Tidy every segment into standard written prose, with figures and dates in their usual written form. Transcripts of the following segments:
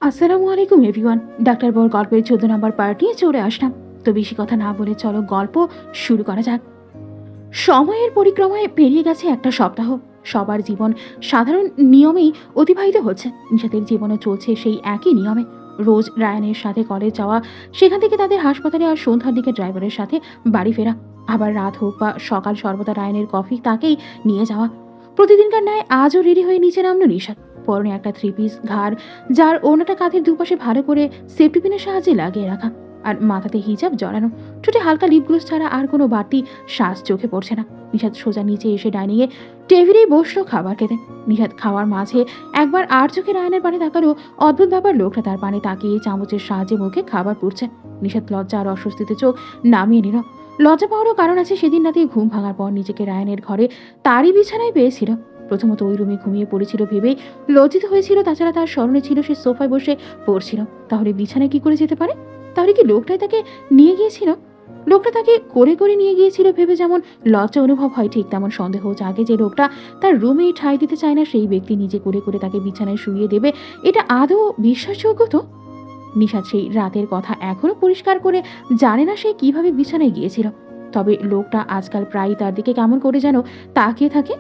আসসালামু আলাইকুম everyone. Doctor বউর গল্পের 14 নম্বর পার্ট নিয়ে চলে আসলাম। তো বেশি কথা না বলে চলো গল্প শুরু করা যাক। সময়ের পরিক্রমায় পেরিয়ে গেছে একটা সপ্তাহ। সবার জীবন সাধারণ নিয়মেই অতিবাহিত হচ্ছে। নিশাতের জীবনে চলছে সেই একই নিয়মে। রোজ রায়ানের সাথে কলেজ যাওয়া, সেখান থেকে তাদের হাসপাতালে আর সন্ধ্যার দিকে ড্রাইভারের সাথে বাড়ি ফেরা। আবার রাত হোক বা সকাল, সর্বদা রায়ানের কফি তাকেই নিয়ে যাওয়া। প্রতিদিনকার ন্যায় আজও রেডি হয়ে নিচে নামলো নিশাত। পরনে একটা থ্রি পিস, ঘাড় যার ওনাটা কাঁধের দুপাশে ভালো করে সেফটি পিনের সাহায্যে লাগিয়ে রাখা, আর মাথাতে হিজাব জড়ানো। ঠোঁটে হালকা লিপগ্লোস ছাড়া আর কোনো বাড়তি শ্বাস চোখে পড়ছে না। নিশাত সোজা নিচে এসে ডাইনিংয়ে টেবিলেই বসলো খাবার খেতে। নিশাত খাওয়ার মাঝে একবার আর চোখে রায়নের পানে তাকালো। অদ্ভুত ব্যাপার, লোকটা তার পানে তাকিয়ে চামচের সাহায্যে মুখে খাবার পুড়ছে। নিশাত লজ্জা আর অস্বস্তিতে চোখ নামিয়ে নিল। লজ্জা পাওয়ারও কারণ আছে, সেদিন রাতে ঘুম ভাঙার পর নিজেকে রায়নের ঘরে তারই বিছানায় পেয়েছিল। প্রথমত ওই রুমে ঘুমিয়ে পড়েছিল ভেবেই লজ্জিত হয়েছিল। তাছাড়া তার স্মরণে ছিল সে সোফায় বসে পড়ছিল। তাহলে বিছানায় কি করে যেতে পারে? তাহলে কি লোকটাই তাকে নিয়ে গিয়েছিল? লোকটা তাকে করে করে নিয়ে গিয়েছিল ভেবে যেমন লজ্জা অনুভব হয়, ঠিক তেমন সন্দেহ জাগে যে লোকটা তার রুমেই ঠাঁই দিতে চায় না, সেই ব্যক্তি নিজে করে করে তাকে বিছানায় শুইয়ে দেবে। এটা আদৌ বিশ্বাসযোগ্য তো? নিশাত সেই রাতের কথা এখনো পরিষ্কার করে জানে না সে কিভাবে বিছানায় গিয়েছিল। তবে লোকটা আজকাল প্রায়ই তার দিকে কেমন করে যেন তাকিয়ে থাকে,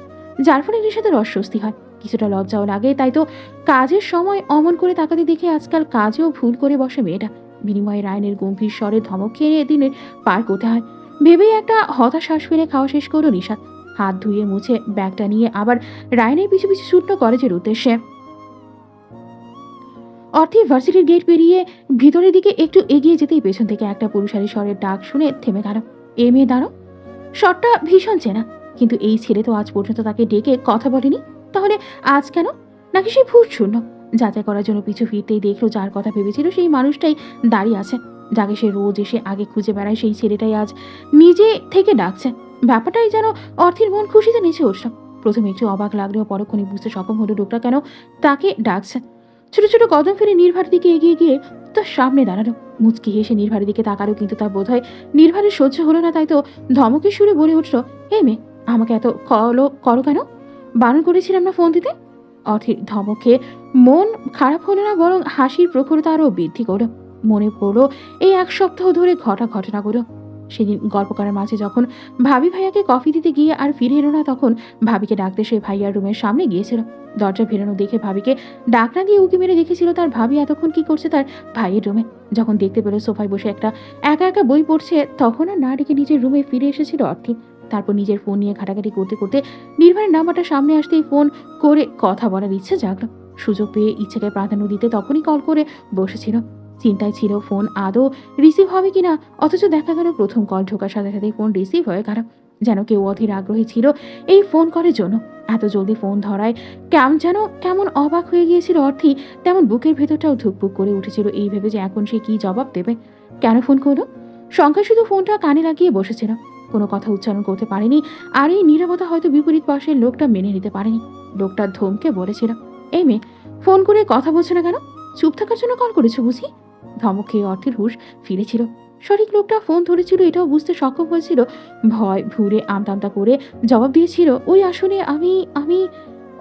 যার ফলে নিশাতের অস্বস্তি হয়, কিছুটা লজ্জাও লাগে। তাই তো কাজের সময় অমন করে তাকাতে দেখে আজকাল কাজেও ভুল করে বসে মেয়েটা। বিনিময়ে রায়নের গম্ভীর স্বরে ধমক খেয়ে দিনে পার করতে হয় ভেবেই একটা হতাশ শ্বাস ফেলে খাওয়া শেষ করলো নিশাত। হাত ধুয়ে মুছে ব্যাগটা নিয়ে আবার রায়নের পিছু পিছু ছুটল কলেজের উদ্দেশ্যে। অর্থী ভার্সিটির গেট পেরিয়ে ভিতরের দিকে একটু এগিয়ে যেতেই পেছন থেকে একটা পুরুষালী স্বরের ডাক শুনে থেমে গেল। এ মেয়ে দাঁড়ো। স্বরটা ভীষণ চেনা, কিন্তু এই ছেলে তো আজ পর্যন্ত তাকে ডেকে কথা বলেনি। তাহলে আজ কেন? নাকি সে ভূত শূন্য? যাচাই করার জন্য পিছু ফিরতেই দেখলো যার কথা ভেবেছিল সেই মানুষটাই দাঁড়িয়ে আছে। যাকে সে রোজ এসে আগে খুঁজে বেড়ায়, সেই ছেলেটাই আজ নিজে থেকে ডাকছে। ব্যাপারটাই যেন অর্থের মন খুশিতে নেচে উঠল। প্রথমে একটু অবাক লাগলেও পরক্ষণে বুঝতে সক্ষম হলো লোকটা কেন তাকে ডাকছে। ছোট ছোট কদম ফেলে নির্ভার দিকে এগিয়ে গিয়ে তার সামনে দাঁড়ালো। মুচকি হেসে নির্ভারের দিকে তাকালো, কিন্তু তার বোধ হয় নির্ভারের সহ্য হলো না। তাই তো ধমকের সুরে বলে উঠল, হে মেয়ে, আমাকে এত করো কেন? বারণ করেছিলাম না ফোন দিতে? অথির ধমকে মন খারাপ হলো না, বরং হাসির প্রখরতা আরও বৃদ্ধি করলো। মনে পড়লো এই এক সপ্তাহ ধরে ঘটা ঘটনাগুলো। সেদিন গল্প করার মাঝে যখন ভাবি ভাইয়াকে কফি দিতে গিয়ে আর ফিরে এলো না, তখন ভাবিকে ডাকতে সে ভাইয়ার রুমের সামনে গিয়েছিল। দরজা ভেরানো দেখে ভাবিকে ডাক না দিয়ে উঁকি মেরে দেখেছিল তার ভাবি এতক্ষণ কি করছে তার ভাইয়ের রুমে। যখন দেখতে পেল সোফায় বসে একটা একা একা বই পড়ছে, তখন আর না ডেকে নিজের রুমে ফিরে এসেছিল অর্থী। তারপর নিজের ফোন নিয়ে ঘাটাঘাটি করতে করতে নির্ভয়ের নাম্বারটা সামনে আসতেই ফোন করে কথা বলার ইচ্ছে জাগলো। সুযোগ পেয়ে ইচ্ছেকে প্রাধান্য দিতে তখনই কল করে বসেছিল। চিন্তায় ছিল ফোন আদৌ রিসিভ হবে কিনা, অথচ দেখা গেল প্রথম কল ঢোকার সাথে সাথে ফোন রিসিভ হয়ে গেল। যেন কেউ অধীর আগ্রহী ছিল এই ফোন কলের জন্য। এত জলদি ফোন ধরায় কেমন অবাক হয়ে গিয়েছিল অর্থী, তেমন বুকের ভেতরটাও ধুকপুক করে উঠেছিল এই ভেবে যে এখন সে কি জবাব দেবে। কেন ফোন করলো? শঙ্কা শুধু ফোনটা কানে লাগিয়ে বসেছিল, কোনো কথা উচ্চারণ করতে পারেনি। আর এই নীরবতা হয়তো বিপরীত পাশের লোকটা মেনে নিতে পারেনি। লোকটা ধমকে বলেছিল, এই মেয়ে, ফোন করে কথা বলছো না কেন? চুপ থাকার জন্য কল করেছো বুঝি? ধমক খেয়ে অর্থের হুঁশ ফিরেছিল। সঠিক লোকটা ফোন ধরেছিল এটাও বুঝতে সক্ষম হয়েছিল। ভয় ভুরে আমতামতা করে জবাব দিয়েছিল, ওই আসলে আমি আমি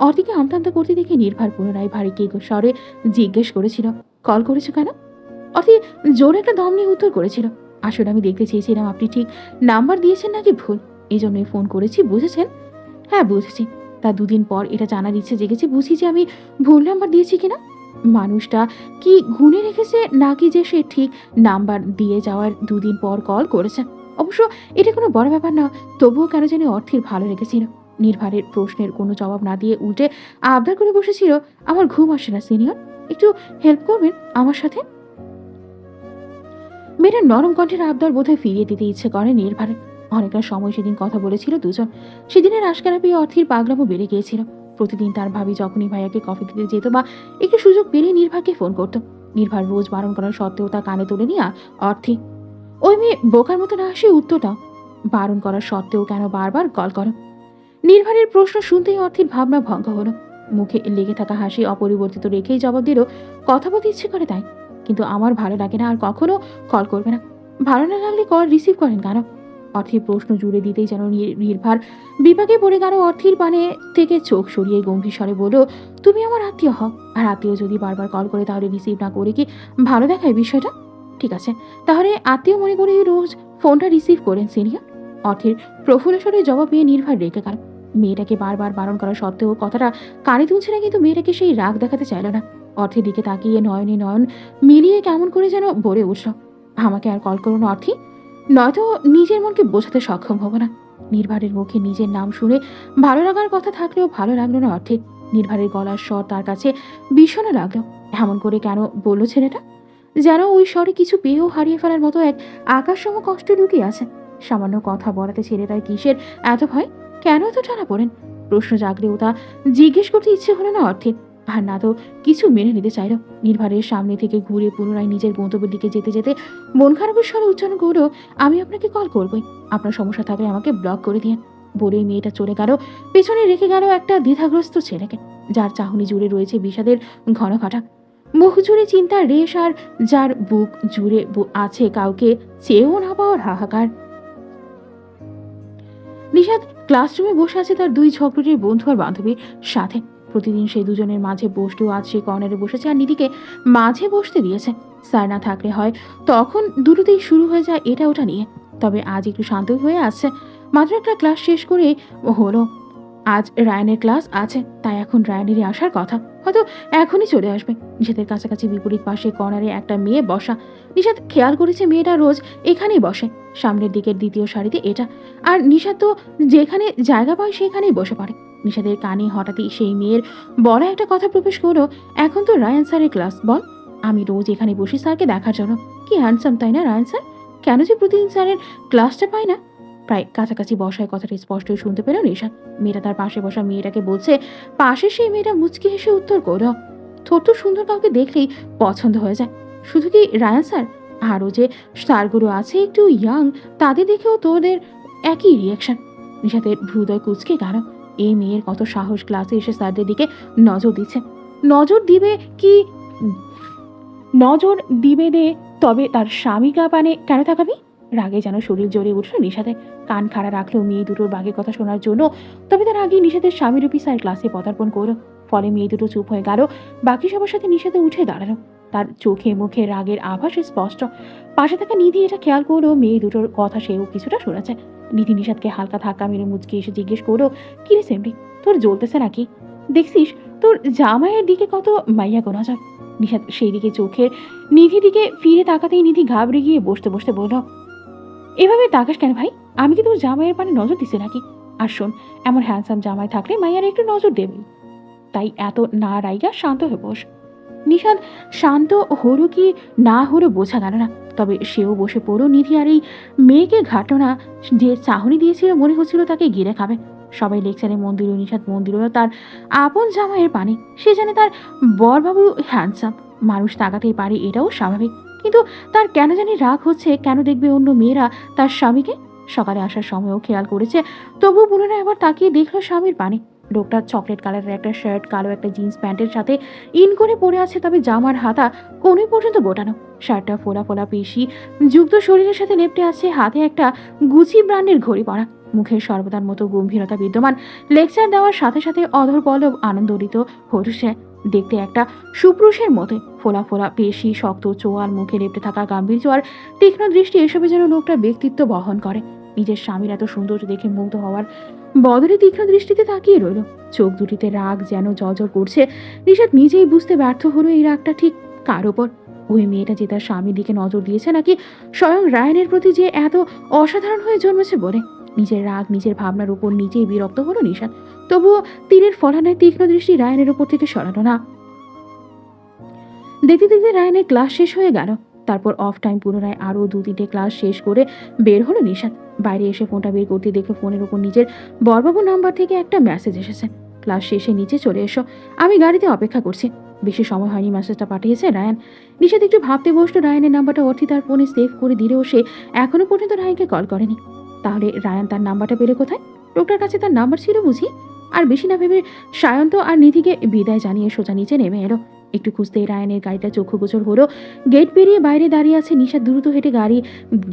অর্থীকে আমতামতা করতে দেখে নির্ভার পুনরায় ভারী কে স্বরে জিজ্ঞেস করেছিল, কল করেছো কেন? অর্থী জোরে একটা দম নিয়ে উত্তর করেছিল, আসলে আমি দেখতে চেয়েছিলাম আপনি ঠিক নাম্বার দিয়েছেন নাকি ভুল, এই জন্যই ফোন করেছি, বুঝেছেন? হ্যাঁ বুঝেছি। তা দুদিন পর এটা জানার ইচ্ছে জেগেছে বুঝি যে আমি ভুল নাম্বার দিয়েছি কিনা। মানুষটা কি গুনে রেখেছে নাকি যে সে ঠিক নাম্বার দিয়ে যাওয়ার দুদিন পর কল করেছে? অবশ্য এটা কোনো বড় ব্যাপার না, তবুও কেন জানি অর্থের ভালো লেগেছিল। নির্ভারের প্রশ্নের কোনো জবাব না দিয়ে উল্টে আবদার করে বসেছিল, আমার ঘুম আসে না সিনিয়র, একটু হেল্প করবেন আমার সাথে। মেয়েটার নরম কণ্ঠের আবদার বোধহয় ফিরিয়ে দিতে ইচ্ছে করে নির্ভারের। অনেকটা সময় সেদিন কথা বলেছিল দুজন। সেদিনের আশকারা পেয়ে অর্থের পাগলামো বেড়ে গিয়েছিল। প্রতিদিন তার ভাবি যখনই ভাইয়াকে কফি দিতে যেত বা একটু সুযোগ পেলেই নির্ভারকে ফোন করত। নির্ভার রোজ বারণ করার সত্ত্বেও তা কানে তুলে নিয়ে অর্থী ওই মেয়ে বোকার মতো না আসে উত্তরটা, বারণ করার সত্ত্বেও কেন বারবার কল করো? নির্ভারের প্রশ্ন শুনতেই অর্থের ভাবনা ভঙ্গ হলো। মুখে লেগে থাকা হাসি অপরিবর্তিত রেখেই জবাব দিল, কথা বলতে ইচ্ছে করে তাই, কিন্তু আমার ভালো লাগে না আর কখনো কল করবে না। ভালো না লাগলে কল রিসিভ করেন কেন? অর্থির প্রশ্ন জুড়ে দিতেই যেন নির্ভার বিপাকে পড়ে গেল। অর্থির পানে থেকে চোখ সরিয়ে গম্ভীর স্বরে বলল, তুমি আমার আত্মীয় হও, আর আত্মীয় যদি বারবার কল করে তাহলে রিসিভ না করে কি ভালো দেখায় বিষয়টা? ঠিক আছে, তাহলে আত্মীয় মনে করে রোজ ফোনটা রিসিভ করেন সিনিয়র। অর্থের প্রফুল্ল স্বরে জবাব পেয়ে নির্ভার রেখে গেল। মেয়েটাকে বারবার বারণ করা সত্ত্বেও কথাটা কানে তুলছে না, কিন্তু মেয়েটাকে সেই রাগ দেখাতে চাইল না। অর্থের দিকে তাকিয়ে নয়নে নয়ন মিলিয়ে কেমন করে যেন বলে উঠল, আমাকে আর কল করো না অর্থী, নয়তো নিজের মনকে বোঝাতে সক্ষম হব না। নির্ভারের মুখে নিজের নাম শুনে ভালো লাগার কথা থাকলেও ভালো লাগলো না অর্থে। নির্ভারের গলার স্বর তার কাছে ভীষণ লাগলো। এমন করে কেন বললো ছেলেটা? যেন ওই স্বরে কিছু পেয়েও হারিয়ে ফেলার মতো এক আকাশসম কষ্ট লুকিয়ে আছে। সামান্য কথা বলাতে ছেলেটার কিসের এত ভয়? কেন এত টানা পড়েন? প্রশ্ন জাগলেও তা জিজ্ঞেস করতে ইচ্ছে হলো না অর্থের, আর না তো কিছু মেনে নিতে চাইল। নির্ভারের সামনে থেকে ঘুরে পুনরায় নিজের গন্তব্যের দিকে যেতে যেতে মন খারাপের স্বরে উচ্চারণ করলো, আমি আপনাকে কল করবই, আপনার সমস্যা থাকলে আমাকে ব্লক করে দিন। বলেই মেয়েটা চলে গেল, পেছনে রেখে গেল একটা দ্বিধাগ্রস্ত ছেলেকে, যার চাহনি জুড়ে রয়েছে বিষাদের ঘন ঘটা, মুখ জুড়ে চিন্তার রেশ, আর যার বুক জুড়ে আছে কাউকে চেয়েও না পাওয়ার হাহাকার। নিশাদ ক্লাসরুমে বসে আছে তার দুই ঝগড়ুটির বন্ধু আর বান্ধবীর সাথে। প্রতিদিন সেই দুজনের মাঝে বসলেও আজ সে কর্নারে বসেছে আর নিধিকে মাঝে বসতে দিয়েছে। স্যার না থাকলে হয় তখন দুটোতেই শুরু হয়ে যায় এটা ওটা নিয়ে, তবে আজ একটু শান্ত হয়ে আসছে। মাত্র একটা ক্লাস শেষ করে হলো, আজ রায়ানের ক্লাস আছে, তাই এখন রায়ানেরই আসার কথা, হয়তো এখনই চলে আসবে। নিষাদের কাছাকাছি বিপরীত পাশে কর্নারে একটা মেয়ে বসা। নিষাদ খেয়াল করেছে মেয়েটা রোজ এখানেই বসে, সামনের দিকের দ্বিতীয় সারিতে এটা। আর নিষাদ তো যেখানে জায়গা পায় সেখানেই বসে পড়ে। নিষাদের কানে হঠাৎই সেই মেয়ের বলা একটা কথা প্রবেশ করলো, এখন তো রায়ান স্যারের ক্লাস, বল আমি রোজ এখানে বসি স্যারকে দেখার জন্য। কি হ্যান্ডসাম তাই না রায়ান স্যার? কেন যে প্রতিদিন স্যারের ক্লাসটা পায় না? প্রায় কাছাকাছি বসায় কথাটা স্পষ্ট শুনতে পেল নিশাদ। মেয়েটা তার পাশে বসা মেয়েটাকে বলছে, পাশে সেই মেয়েটা মুচকি হেসে উত্তর করল, তোর তো সুন্দর কাউকে দেখলেই পছন্দ হয়ে যায়। শুধু কি রায়ান স্যার, আরও যে স্যারগুলো আছে একটু ইয়াং, তাদের দেখেও তোদের একই রিয়াকশন। নিশাদের হৃদয় কুচকে গেল। এই মেয়ের কত সাহস ক্লাসে এসে স্যারদের দিকে নজর দিচ্ছে। নজর দিবে কি নজর দিবে দে, তবে তার স্বামী কাপানে কেন তাকাবি? রাগে যেন শরীর জ্বলে উঠল নিশাদের। কান খাড়া রাখলো মেয়ে দুটোর বাঘের কথা শোনার জন্য, তবে তার আগেই নিশাদের স্বামীরূপী স্যার ক্লাসে পদার্পণ করলো। ফলে মেয়ে দুটো চুপ হয়ে গেল। বাকি সবার সাথে নিশাদে উঠে দাঁড়ালো। তার চোখে মুখে রাগের আভাস স্পষ্ট। পাশে থাকা নিধি এটা খেয়াল করলো, মেয়ে দুটোর কথা সেও কিছুটা শুনেছে। নিধি নিশাদকে হালকা ধাক্কা মেরে মুচকে এসে জিজ্ঞেস করলো, কিরে সেমরি, তোর জ্বলতেছে নাকি? দেখছিস তোর জামাইয়ের দিকে কত মাইয়া গোনা যায়। নিশাদ সেই দিকে চোখের নিধি দিকে ফিরে তাকাতেই নিধি ঘাবড়ে গিয়ে বসতে বসতে বলল, এভাবে তাকাস কেন ভাই? আমি কি তোর জামাইয়ের পানে নজর দিছি নাকি? আর শোন, এমন হ্যান্ডসাম জামাই থাকলে মাইয়ার একটু নজর দেবে, তাই এত না রাইগা শান্ত হয়ে বস। নিশাদ শান্ত হলো কি না হলো বোঝা গেল না, তবে সেও বসে পড়ো। নিধি আর এই মেয়েকে ঘাটনা যে চাহনি দিয়েছিল মনে হচ্ছিল তাকে গিরে খাবে। সবাই লেকচারে মন দিল, নিশাদ মন দিল তার আপন জামাইয়ের পানে। সে জানে তার বরবাবু হ্যান্ডসাম, মানুষ তাকাতেই পারে, এটাও স্বাভাবিক। কিন্তু তার কেন জানি রাগ হচ্ছে, কেন দেখবে অন্য মেয়েরা তার স্বামীকে? সকালে আসার সময়ও খেয়াল করেছে, তবুও পুনরায় আবার তাকিয়ে দেখলো স্বামীর পানে। লোকটা চকলেট কালারের একটা শার্ট, কালো একটা জিন্স প্যান্টের সাথে ইন করে পড়ে আছে, তবে জামার হাতা কোনই পর্যন্ত গোটানো। শার্টটা ফোলা ফোলা পেশি যুক্ত শরীরের সাথে লেপটে আছে, হাতে একটা গুচি ব্র্যান্ডের ঘড়ি পরা। মুখের সর্বদার মতো গম্ভীরতা বিদ্যমান। লেকচার দেওয়ার সাথে সাথে অধর পল্লব আনন্দরিত হচ্ছে। দেখতে একটা সুপুরুষের মতো, ফোলা ফোলা পেশি, শক্ত চোয়াল, মুখে লেপটে থাকা গাম্ভীর্য আর তীক্ষ্ণ দৃষ্টি, এসবে যেন লোকটার ব্যক্তিত্ব বহন করে। নিজের স্বামীর এত সৌন্দর্য দেখে মুগ্ধ হওয়ার বদলে তীক্ষ্ণ দৃষ্টিতে তাকিয়ে রইল। চোখ দুটিতে রাগ যেন জর্জর করছে। নিশাদ নিজেই বুঝতে ব্যর্থ হলো এই রাগটা ঠিক কার ওপর। ওই মেয়েটা যে তার স্বামীর দিকে নজর দিয়েছে, নাকি স্বয়ং রায়ানের প্রতি যে এত অসাধারণ হয়ে জন্মেছে বলে? নিজের রাগ, নিজের ভাবনার উপর নিজেই বিরক্ত হলো নিশাদ। তবুও তীরের ফলানায় তীক্ষ্ণ দৃষ্টি রায়ানের উপর থেকে সরালো না। দেখতে দেখতে রায়ানের ক্লাস শেষ হয়ে গেল। তারপর অফ টাইম পুনরায় আরও 2-3টে ক্লাস শেষ করে বের হলো নিশাদ। বাইরে এসে ফোনটা বের করতে দেখলো ফোনের উপর নিজের বরবাবু নাম্বার থেকে একটা মেসেজ এসেছে, ক্লাস শেষে নিচে চলে এসো, আমি গাড়িতে অপেক্ষা করছি। বেশি সময় হয়নি, মেসেজটা পাঠিয়েছে রায়ান। নিশাদ একটু ভাবতে বসলো, রায়ানের নাম্বারটা অর্থী তার ফোনে সেভ করে দিলেও সে এখনো পর্যন্ত রায়ানকে কল করেনি। তাহলে রায়ান তার নাম্বারটা পেলে কোথায়? লোকটার কাছে তার নাম্বার ছিল বুঝি? আর বেশি না ভেবে সায়ন্ত আর নিধিকে বিদায় জানিয়ে সোজা নিচে নেমে এলো। একটু খুঁজতেই রায়ানের গাড়িটা চক্ষুগোচর হলো। গেট পেরিয়ে বাইরে দাঁড়িয়ে আছে নিশাদ। দ্রুত হেঁটে গাড়ি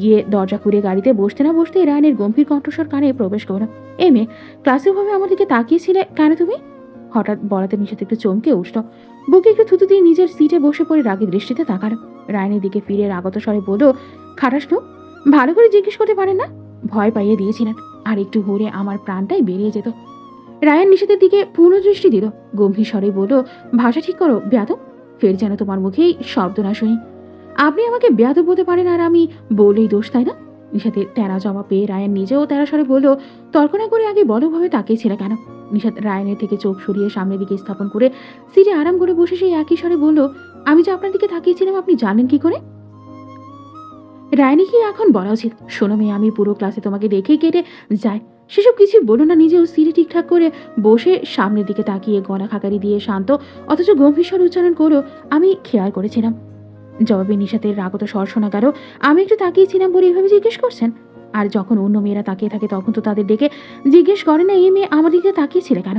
গিয়ে দরজা খুলে গাড়িতে বসতে না বসতেই রায়ানের গম্ভীর কণ্ঠস্বর কানে প্রবেশ করলো। এই মেয়ে, ক্লাসিকভাবে আমার দিকে তাকিয়েছিলে কেন তুমি? হঠাৎ বলাতে নিশাদ একটু চমকে উঠল। বুকে একটু থুতু দিয়ে নিজের সিটে বসে পড়ে রাগী দৃষ্টিতে তাকালো। রায়ানের দিকে ফিরে রাগত স্বরে বলল, খাটাস লোক, ভালো করে জিজ্ঞেস করতে পারেন না? ভয় পাইয়ে দিয়েছিলেন, আর একটু হলে আমার প্রাণটাই বেরিয়ে যেত। রায়ান নিশাদের দিকে পূর্ণ দৃষ্টি দিল, গম্ভীর স্বরে বলল, ভাষা ঠিক করো বেয়াদব, ফের যেন তোমার মুখেই শব্দ না শুনি। আপনি আমাকে বেয়াদব বলতে পারেন আর আমি বলেই দোষ, তাই না? নিশাদের তেরা জবাব পেয়ে রায়ান নিজেও তেরা স্বরে বলল, তর্ক না করে আগে বড়ভাবে তাকিয়েছিল কেন? নিশাদ রায়ানের থেকে চোখ সরিয়ে সামনের দিকে স্থাপন করে সিটে আরাম করে বসে সেই একই স্বরে বলল, আমি যে আপনার দিকে তাকিয়েছিলাম আপনি জানেন কি করে? রায়ানি কি এখন বলা উচিত? শোনো মেয়ে, আমি পুরো ক্লাসে তোমাকে দেখেই কেটে যায়, সেসব কিছু বলো না। নিজেও সিটে ঠিকঠাক করে বসে সামনের দিকে তাকিয়ে গলা খাকারি দিয়ে শান্ত অথচ গম্ভীর স্বর উচ্চারণ করো, আমি খেয়াল করেছিলাম। জবাবে নিশাতের রাগত স্বর শোনা গেল, আমি একটু তাকিয়েছিলাম বলে এইভাবে জিজ্ঞেস করছেন? আর যখন অন্য মেয়েরা তাকিয়ে থাকে তখন তো তাদের ডেকে জিজ্ঞেস করে না এই মেয়ে আমার দিকে তাকিয়েছিলে কেন?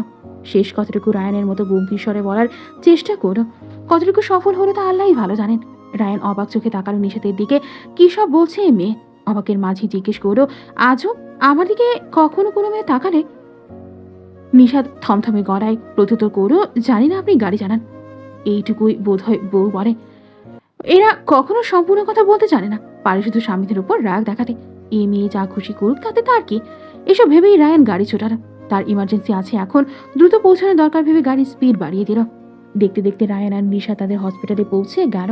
শেষ কথাটুকু রায়ানের মতো গম্ভীর স্বরে বলার চেষ্টা করো। কতটুকু সফল হলো তা আল্লাহই ভালো জানেন। রায়ান অবাক চোখে তাকালো নিশাতের দিকে। কি সব বলছে এই মেয়ে? অবাকের মাঝে জিজ্ঞেস করো, আজও আমার দিকে কখনো কোনো মেয়ে তাকালে? নিশাদ থমথমে গলায় প্রত্যুত্তর করো, জানি না আপনি গাড়ি চালান, এইটুকুই বোধ হয় বউ বলে। এরা কখনো সম্পূর্ণ কথা বলতে জানে না, পারে শুধু স্বামীদের উপর রাগ দেখাতে। এই মেয়ে যা খুশি করুক তাতে তার কি? এসব ভেবেই রায়ান গাড়ি ছোটালো। তার ইমার্জেন্সি আছে এখন, দ্রুত পৌঁছানোর দরকার ভেবে গাড়ির স্পিড বাড়িয়ে দিল। দেখতে দেখতে রায়ান আর নিশা তাদের হসপিটালে পৌঁছে গেল।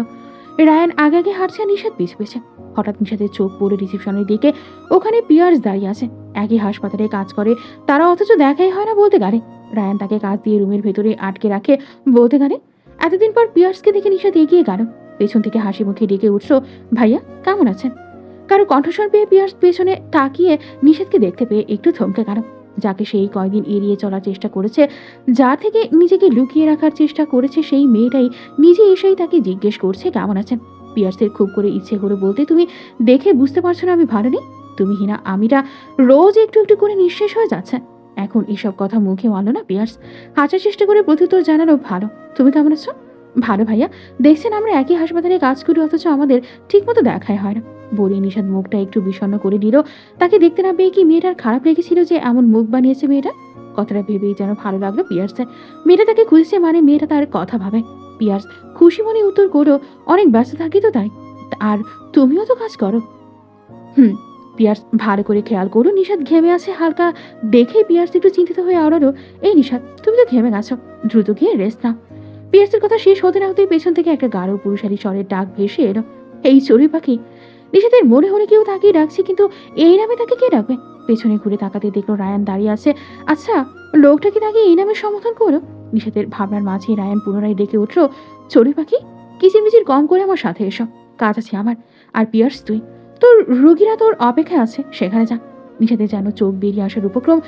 রায়ান আগে আগে হাঁটছে আর নিশাদ পিছে পিছে। হঠাৎ নিশাদের চোখ পড়ে রিসেপশনের দিকে। ওখানে পিয়ার্স দাঁড়িয়ে আছে, একই হাসপাতালে কাজ করে তারা, অথচ দেখাই হয় না বলতে গেলে। রায়ান তাকে কাজ দিয়ে রুমের ভেতরে আটকে রাখে বলতে গেলে। এতদিন পর পিয়ার্সকে দেখে নিশাদ এগিয়ে গেল। পেছন থেকে হাসি মুখে ডেকে উঠল, ভাইয়া কেমন আছেন? কারো কণ্ঠস্বর পেয়ে পিয়ার্স পেছনে তাকিয়ে নিশাদকে দেখতে পেয়ে একটু থমকে গেল। যাকে সেই কয়দিন এড়িয়ে চলার চেষ্টা করেছে, যার থেকে নিজেকে লুকিয়ে রাখার চেষ্টা করেছে, সেই মেয়েটাই নিজে এসেই তাকে জিজ্ঞেস করছে কেমন আছেন। পিয়ার্সের খুব করে ইচ্ছে হলো বলতে, তুমি দেখে বুঝতে পারছো না আমি ভালো নেই? তুমি হিনা আমিরা রোজ একটু একটু করে নিঃশেষ হয়ে যাচ্ছে। এখন এসব কথা মুখে মানলো না পিয়ার্স। হাঁচার চেষ্টা করে প্রত্যুত্তর জানালো, ভালো। তুমি কেমন আছো? ভালো ভাইয়া, দেখছেন আমরা একই হাসপাতালে কাজ করি অথচ আমাদের ঠিকমতো দেখাই হয় না। বলে নিশাদ মুখটা একটু বিষণ্ণ করে দিল। তাকে দেখতে না পেয়ে কি মেয়েটার খারাপ লেগেছিল যে এমন মুখ বানিয়েছে মেয়েটা? কথাটা ভেবেই যেন ভালো লাগলো পিয়ার্সের। মেয়েটা তাকে খুঁজছে মানে মেয়েটা তার কথা ভাবে। পিয়ার্স খুশি মনে উত্তর করো, অনেক ব্যস্ত থাকি তো তাই। আর তুমিও তো কাজ করো। হুম। পিয়ার্স ভালো করে খেয়াল করো নিশাদ ঘেমে আছে হালকা। দেখে পিয়ার্স একটু চিন্তিত হয়ে আওড়ালো, এই নিশাদ তুমি তো ঘেমে গেছো, দ্রুত গিয়ে রেস্ট নাও। পিয়ার্সের কথা শেষ হতে না হতেই পেছন থেকে একটা গাঢ় পুরুষালী স্বরের ডাক ভেসে এলো, এই চড়ুই পাখি। নিশাদের মনে হলে কেউ তাকিয়ে ডাকছে, কিন্তু এই নামে তাকে কে ডাকবে? পেছনে ঘুরে তাকাতে দেখলো রায়ান দাঁড়িয়ে আছে। আচ্ছা, লোকটা কি তাকে এই নামে সমর্থন করলো? নিশাদের ভাবনার মাঝে রায়ান পুনরায় ডেকে উঠলো, চড়ুই পাখি, কিচিরমিচির কম করে আমার সাথে এসো, কাজ আছে আমার। আর পিয়ার্স তুই, তোর রুগীরা তোর অপেক্ষায় আছে, সেখানে যা। নিশাদের যেন চোখ বেরিয়ে আসার উপক্রম,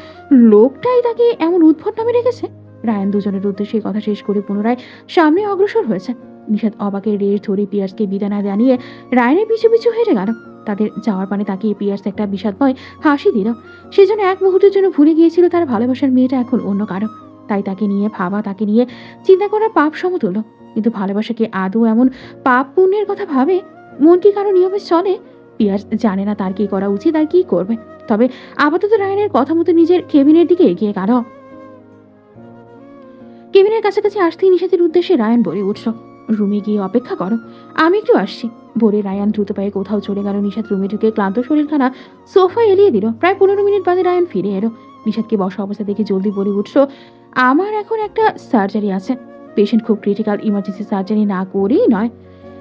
লোকটাই তাকে এমন উদ্ভট নামে রেখেছে। রায়ান দুজনের উদ্দেশ্যে কথা শেষ করে পুনরায় সামনে অগ্রসর হয়েছে। নিশাদ অবাকের রেশ ধরে পিয়ার্সকে বিদায় না জানিয়ে রায়ানের পিছু পিছু হেঁটে গেল। তাদের যাওয়ার পানে তাকিয়ে পিয়ার্স একটা বিষাদময় হাসি দিল। সে যেন এক মুহূর্তের জন্য ভুলে গিয়েছিল তার ভালোবাসার মেয়েটা এখন অন্য কারো। তাই তাকে নিয়ে ভাবা, তাকে নিয়ে চিন্তা করা পাপ সমতুল্য। কিন্তু ভালোবাসাকে আদৌ এমন পাপ পুণ্যের কথা ভাবে? মন কি কারো নিয়মে চলে? পিয়ার্স জানে না তার কি করা উচিত আর কি করবে। তবে আপাতত রায়ানের কথা মতো নিজের কেবিনের দিকে এগিয়ে গেল। কেবিনের কাছাকাছি আসতেই নিশাতের উদ্দেশ্যে রায়ান বলে উঠল, রুমে গিয়ে অপেক্ষা করো, আমি একটু আসছি। বলে রায়ান দ্রুত পায়ে কোথাও চলে গেল। নিশাত রুমে ঢুকে ক্লান্ত শরীরখানা সোফায় এলিয়ে দিল। প্রায় 15 মিনিট বাদে রায়ান ফিরে এলো। নিশাতকে বসা অবস্থা দেখে জলদি বলে উঠল, আমার এখন একটা সার্জারি আছে, পেশেন্ট খুব ক্রিটিক্যাল, ইমার্জেন্সি সার্জারি না করেই নয়।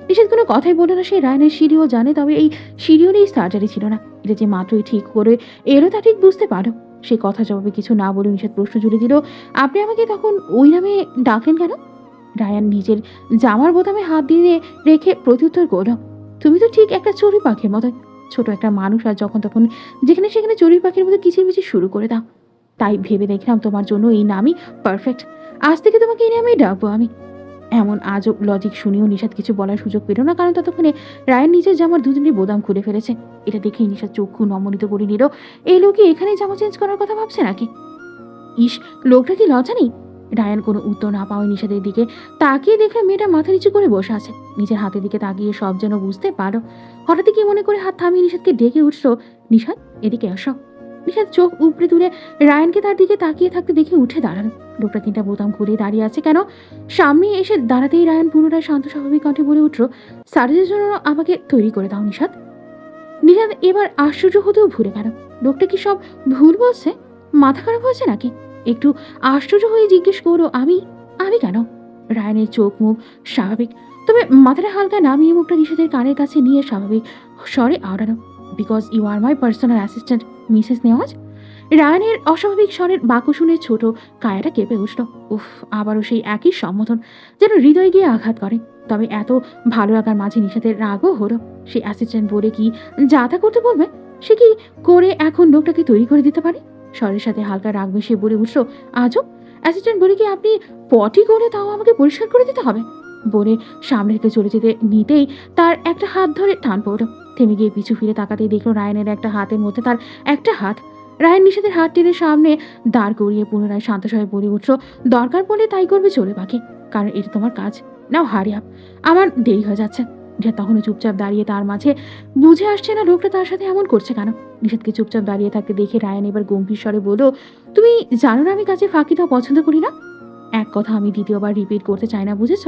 নিশাত কোনো কথাই বলল না। সে রায়ানের সিঁড়িও জানে, তবে এই সিঁড়িওরই সার্জারি ছিল না। এটা যে মাত্রই ঠিক করে এলো তা ঠিক বুঝতে পারো। সে কথা জবাবে কিছু না বলে নিশাত প্রশ্ন জুড়ে দিল, আপনি আমাকে তখন ওই নামে ডাকলেন কেন? রায়ান নিজের জামার বোতামে হাত দিয়ে রেখে প্রত্যুত্তর করল, তুমি তো ঠিক একটা চড়ুই পাখির মতো, ছোট একটা মানুষ, আর যখন তখন যেখানে সেখানে চড়ুই পাখির মতো কিচিরমিচির শুরু করে দাও। তাই ভেবে দেখলাম তোমার জন্য এই নামই পারফেক্ট। আজ থেকে তোমাকে এই নামেই ডাকবো আমি। এমন আজব লজিক শুনেও নিশাত কিছু বলার সুযোগ পেল না, কারণ ততক্ষণে রায়ান নিজের জামার দুদিনই বোতাম খুলে ফেলেছে। এটা দেখেই নিশাত চক্ষু নমনীত করে নিল। এই লোকে এখানে জামা চেঞ্জ করার কথা ভাবছে নাকি? ইস, লোকটা কি লজ্জা নেই? রায়ান কোনো উত্তর না পাওয়া নিশাদের দিকে তাকিয়ে দেখলো মেয়েটা মাথা নিচু করে বসে আছে। নিজের হাতের দিকে তাকিয়ে সব যেন বুঝতে পারো। হঠাৎ কি মনে করে হাত থামিয়ে নিশাদকে ডেকে উঠলো, নিশাদ এদিকে আসো। নিশাদ চোখ উপড়ে তুলে রায়ানকে তার দিকে তাকিয়ে থাকতে দেখে উঠে দাঁড়ালো। লোকটা 3টা বোতাম খুলে দাঁড়িয়ে আছে কেন? সামনে এসে দাঁড়াতেই রায়ান পুনরায় শান্ত স্বাভাবিক কণ্ঠে বলে উঠল, সার্জের জন্য আমাকে তৈরি করে দাও নিশাদ। নিশাদ এবার আশ্চর্য হতেও ভুলে গেল। লোকটা কি সব ভুল বলছে? মাথা খারাপ হয়েছে নাকি? একটু আশ্চর্য হয়ে জিজ্ঞেস করো, আমি আমি কেন? রায়ানের চোখ মুখ স্বাভাবিক, তবে মাথাটা হালকা নামিয়ে মুখটা নিশাদের কানের কাছে নিয়ে স্বাভাবিক স্বরে আওড়ানো, because you are my personal assistant Mrs Nawaz. রায়ানের অস্বাভাবিক স্বরের বাক্য শুনে ছোট কায়াটা কেঁপে উঠল। উফ, আবারও সেই একই সম্বোধন, যেন হৃদয় গিয়ে আঘাত করে। তবে এত ভালো লাগার মাঝে নিশাদের রাগও হলো। সে অ্যাসিস্ট্যান্ট বলে কি যা তা করতে বলবে? সে কি করে এখন লোকটাকে তৈরি করে দিতে পারে? স্বরের সাথে হালকা রাগ মিশিয়ে বলে উঠল, আজব, অ্যাসিস্ট্যান্ট বলে কি আপনি পটি করে তাও আমাকে পরিষ্কার করে দিতে হবে? বলে সামনে থেকে চলে যেতে নিতেই তার একটা হাত ধরে টান পড়ল। থেমে গিয়ে পিছু ফিরে তাকাতেই দেখলো রায়ানের একটা হাতের মধ্যে তার একটা হাত। রায়ান নিশাদের হাত টেনে সামনে দাঁড় করিয়ে পুনরায় শান্তস্বরে বলে উঠল, দরকার পড়লে তাই করবে, চলে বাকি, কারণ এটা তোমার কাজ। নাও হারি আপ, আমার দেরি হয়ে যাচ্ছে। নিশাদ তখনও চুপচাপ দাঁড়িয়ে, তার মাঝে বুঝে আসছে না লোকটা তার সাথে এমন করছে কেন। নিশাদকে চুপচাপ দাঁড়িয়ে থাকতে দেখে রায়ান এবার গম্ভীর স্বরে বলল, তুমি জানো না আমি কাজে ফাঁকি দেওয়া পছন্দ করি না। এক কথা আমি দ্বিতীয়বার রিপিট করতে চাই না, বুঝেছ?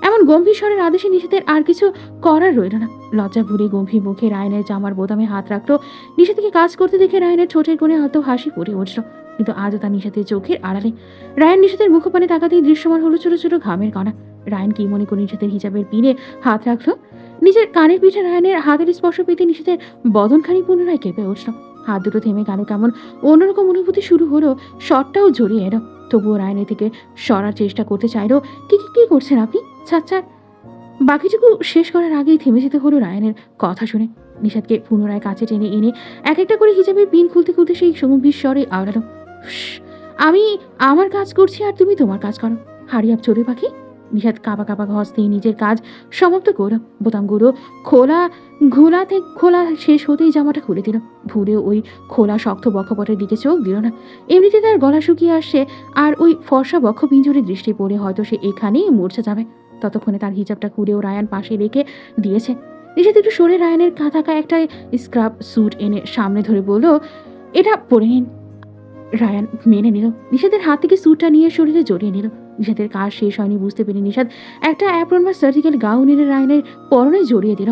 এমন গম্ভীর স্বরের আদেশে নিশাদের আর কিছু করার রইল না। লজ্জা ভুলে গম্ভীর মুখে রায়নের জামার বোতামে হাত রাখলো। নিশাদকে কাজ করতে দেখে রায়নের ঠোঁটের কোণে হয়তো হাসি ফুটে উঠল, কিন্তু আজও তা নিশাদের চোখের আড়ালে। রায়ান নিশাদের মুখপানে তাকাতেই দৃশ্যমান হলো ছোট ছোট ঘামের কণা। রায়ান কি মনে করে নিশাদের হিজাবের পিনে হাত রাখলো। নিজের কানের পিঠে রায়ানের হাতের স্পর্শ পেতে নিশাদের বদনখানি পুনরায় কেঁপে উঠল। হাত দুটো থেমে গেল, কেমন অন্যরকম অনুভূতি শুরু হলো। শটটাও জড়িয়ে এলো। তবুও রায়ানের থেকে সরার চেষ্টা করতে চাইলো। কি কি করছেন আপনি? ছাড়। বাকিটুকু শেষ করার আগেই থেমে যেতে হলো রায়ানের কথা শুনে। নিশাদকে পুনরায় কাছে টেনে এনে এক একটা করে হিজাবের পিন খুলতে খুলতে সেই গম্ভীর স্বরে আওড়ালো, আমি আমার কাজ করছি আর তুমি তোমার কাজ করো, হারি আপ চড়ুই পাখি। নিশাদ কাঁপা কাঁপা হস্তেই নিজের কাজ সমাপ্ত করল। বোতামগুলো খোলা শেষ হতেই জামাটা খুলে দিল। ভুলে ওই খোলা শক্ত বক্ষপটের দিকে চোখ দিল না। এমনিতে তার গলা শুকিয়ে আসছে, আর ওই ফর্সা বক্ষ পিঞ্জরে দৃষ্টি পড়ে হয়তো সে এখানেই মূর্ছা যাবে। ততক্ষণে তার হিজাবটা খুলেও রায়ান পাশে রেখে দিয়েছে। নিশাদ একটু সরে রায়ানের থাকা একটা স্ক্রাব স্যুট এনে সামনে ধরে বলল, এটা পরে নিন। রায়ান মেনে নিল। নিশাদের হাত থেকে স্যুটটা নিয়ে শরীরে জড়িয়ে নিল। নিশাদের কাজ শেষ হয়নি বুঝতে পেরে নিশাদ একটা অ্যাপ্রন বা সার্জিক্যাল গাউন এনে রায়ানের পরনে জড়িয়ে দিল।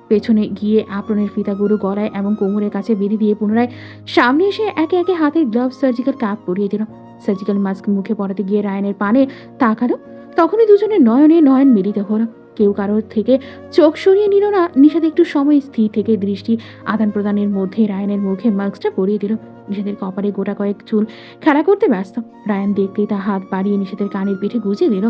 পেছনে গিয়ে অ্যাপ্রনের ফিতাগুলো গলায় এবং কোমরের কাছে বেঁধে দিয়ে পুনরায় সামনে এসে একে একে হাতের গ্লাভ সার্জিক্যাল ক্যাপ পরিয়ে দিল। সার্জিক্যাল মাস্ক মুখে পরাতে গিয়ে রায়ানের পানে তাকালো। তখনই দুজনের নয়নে নয়ন মিলিত হলো। কেউ কারোর থেকে চোখ সরিয়ে নিল না। নিশাদ একটু সময় স্থির থেকে দৃষ্টি আদান প্রদানের মধ্যে রায়ানের মুখে মাস্কটা পরিয়ে দিল। নিশাদের কপালে গোটা কয়েক চুল খেলা করতে ব্যস্ত। রায়ান দেখতেই তা হাত বাড়িয়ে নিশাদের কানের পিঠে গুজে দিল।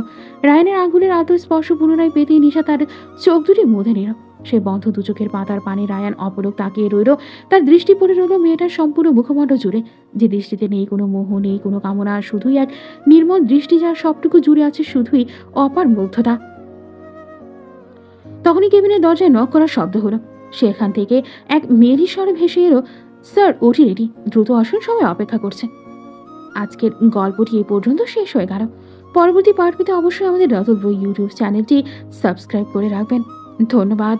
রায়ানের আঙুলের আতর স্পর্শ পুনরায় পেতেই নিশা তার চোখ দুটি মুঁধে নিল। সে বন্ধ দু চোখের পাতার পানে রায়ান অপলক তাকিয়ে রইল। তার দৃষ্টি পড়ে রইল মেয়েটার সম্পূর্ণ মুখমণ্ড জুড়ে, যে দৃষ্টিতে নেই কোনো মোহ, নেই কোনো কামনা, শুধুই এক নির্মল দৃষ্টি, যার সবটুকু জুড়ে আছে শুধুই অপার মুগ্ধতা। তখনই কেবিনের দরজায় নক করার শব্দ হলো। সেখান থেকে এক মেয়েলি স্বরে ভেসে এলো, স্যার ওটি রেডি, দ্রুত আসুন, সবাই অপেক্ষা করছে। আজকের গল্পটি এই পর্যন্ত শেষ হয়ে গেল। পরবর্তী পার্ট পেতে অবশ্যই আমাদের রতল বই ইউটিউব চ্যানেলটি সাবস্ক্রাইব করে রাখবেন। ধন্যবাদ।